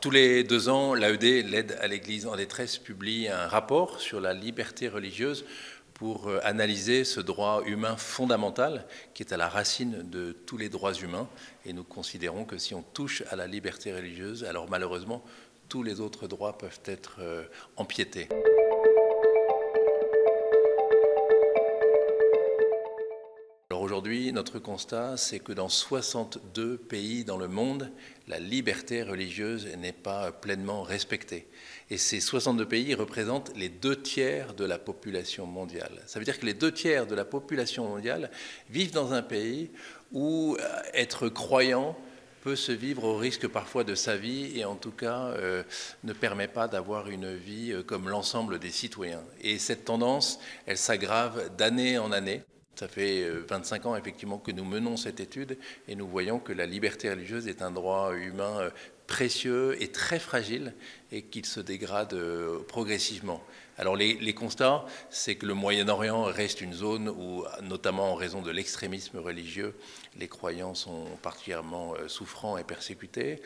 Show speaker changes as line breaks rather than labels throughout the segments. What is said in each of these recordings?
Tous les 2 ans, l'AED, l'aide à l'Église en détresse, publie un rapport sur la liberté religieuse pour analyser ce droit humain fondamental qui est à la racine de tous les droits humains. Et nous considérons que si on touche à la liberté religieuse, alors malheureusement, tous les autres droits peuvent être empiétés. Alors aujourd'hui, notre constat, c'est que dans 62 pays dans le monde, la liberté religieuse n'est pas pleinement respectée. Et ces 62 pays représentent les 2/3 de la population mondiale. Ça veut dire que les 2/3 de la population mondiale vivent dans un pays où être croyant peut se vivre au risque parfois de sa vie et en tout cas ne permet pas d'avoir une vie comme l'ensemble des citoyens. Et cette tendance, elle s'aggrave d'année en année. Ça fait 25 ans effectivement que nous menons cette étude et nous voyons que la liberté religieuse est un droit humain précieux et très fragile et qu'il se dégrade progressivement. Alors les constats, c'est que le Moyen-Orient reste une zone où, notamment en raison de l'extrémisme religieux, les croyants sont particulièrement souffrants et persécutés.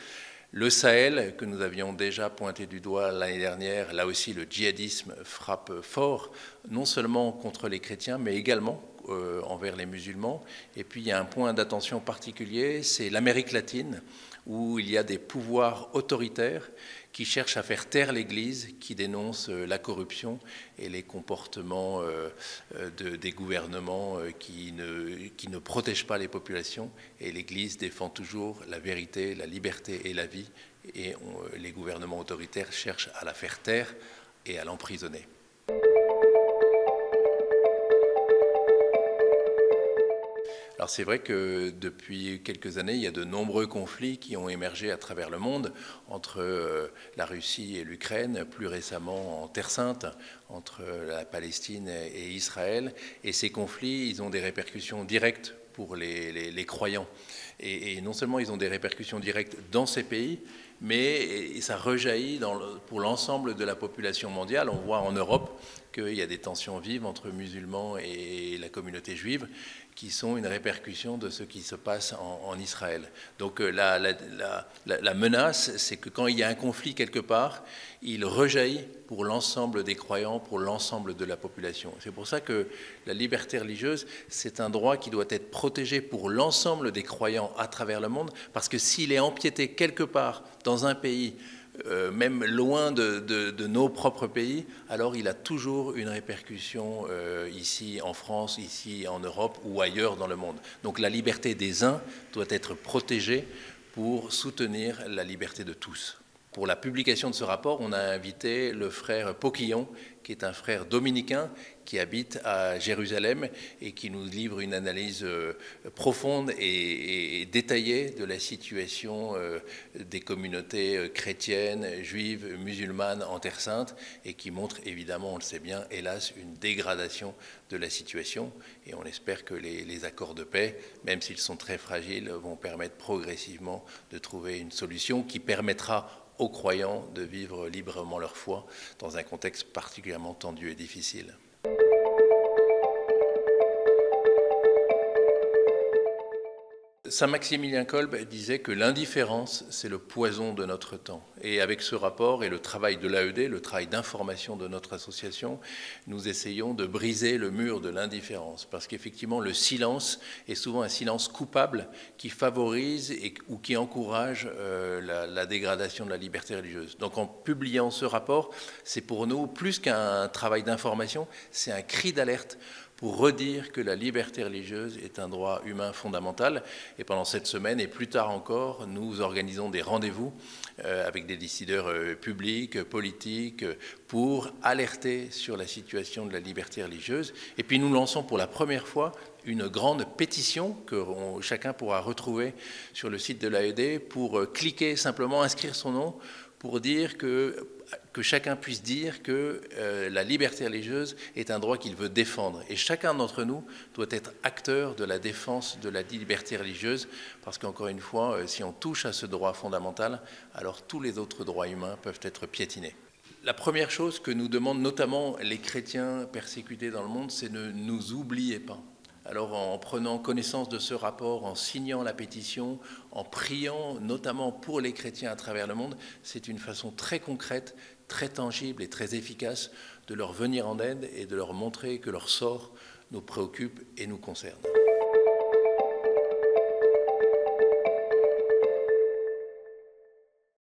Le Sahel, que nous avions déjà pointé du doigt l'année dernière, là aussi le djihadisme frappe fort, non seulement contre les chrétiens, mais également envers les musulmans. Et puis il y a un point d'attention particulier, c'est l'Amérique latine, où il y a des pouvoirs autoritaires qui cherchent à faire taire l'Église, qui dénoncent la corruption et les comportements des gouvernements qui ne protègent pas les populations. Et l'Église défend toujours la vérité, la liberté et la vie. Et les gouvernements autoritaires cherchent à la faire taire et à l'emprisonner. Alors c'est vrai que depuis quelques années, il y a de nombreux conflits qui ont émergé à travers le monde entre la Russie et l'Ukraine, plus récemment en Terre Sainte, entre la Palestine et Israël. Et ces conflits, ils ont des répercussions directes pour les croyants. Et non seulement ils ont des répercussions directes dans ces pays, mais ça rejaillit pour l'ensemble de la population mondiale. On voit en Europe qu'il y a des tensions vives entre musulmans et la communauté juive qui sont une répercussion de ce qui se passe en Israël. Donc la menace, c'est que quand il y a un conflit quelque part, il rejaillit pour l'ensemble des croyants, pour l'ensemble de la population. C'est pour ça que la liberté religieuse, c'est un droit qui doit être protégé pour l'ensemble des croyants à travers le monde, parce que s'il est empiété quelque part dans un pays, même loin de nos propres pays, alors il a toujours une répercussion ici en France, ici en Europe ou ailleurs dans le monde. Donc la liberté des uns doit être protégée pour soutenir la liberté de tous. Pour la publication de ce rapport, on a invité le frère Poquillon, qui est un frère dominicain qui habite à Jérusalem et qui nous livre une analyse profonde et détaillée de la situation des communautés chrétiennes, juives, musulmanes en Terre Sainte et qui montre évidemment, on le sait bien, hélas, une dégradation de la situation. Et on espère que les accords de paix, même s'ils sont très fragiles, vont permettre progressivement de trouver une solution qui permettra aux croyants de vivre librement leur foi dans un contexte particulièrement tendu et difficile. Saint Maximilien Kolbe disait que l'indifférence, c'est le poison de notre temps. Et avec ce rapport et le travail de l'AED, le travail d'information de notre association, nous essayons de briser le mur de l'indifférence. Parce qu'effectivement, le silence est souvent un silence coupable qui favorise ou qui encourage la dégradation de la liberté religieuse. Donc en publiant ce rapport, c'est pour nous, plus qu'un travail d'information, c'est un cri d'alerte pour redire que la liberté religieuse est un droit humain fondamental. Et pendant cette semaine, et plus tard encore, nous organisons des rendez-vous avec des décideurs publics, politiques, pour alerter sur la situation de la liberté religieuse. Et puis nous lançons pour la première fois une grande pétition que chacun pourra retrouver sur le site de l'AED pour cliquer simplement, inscrire son nom, pour dire que chacun puisse dire que la liberté religieuse est un droit qu'il veut défendre. Et chacun d'entre nous doit être acteur de la défense de la liberté religieuse, parce qu'encore une fois, si on touche à ce droit fondamental, alors tous les autres droits humains peuvent être piétinés. La première chose que nous demandent notamment les chrétiens persécutés dans le monde, c'est ne nous oubliez pas. Alors en prenant connaissance de ce rapport, en signant la pétition, en priant notamment pour les chrétiens à travers le monde, c'est une façon très concrète, très tangible et très efficace de leur venir en aide et de leur montrer que leur sort nous préoccupe et nous concerne.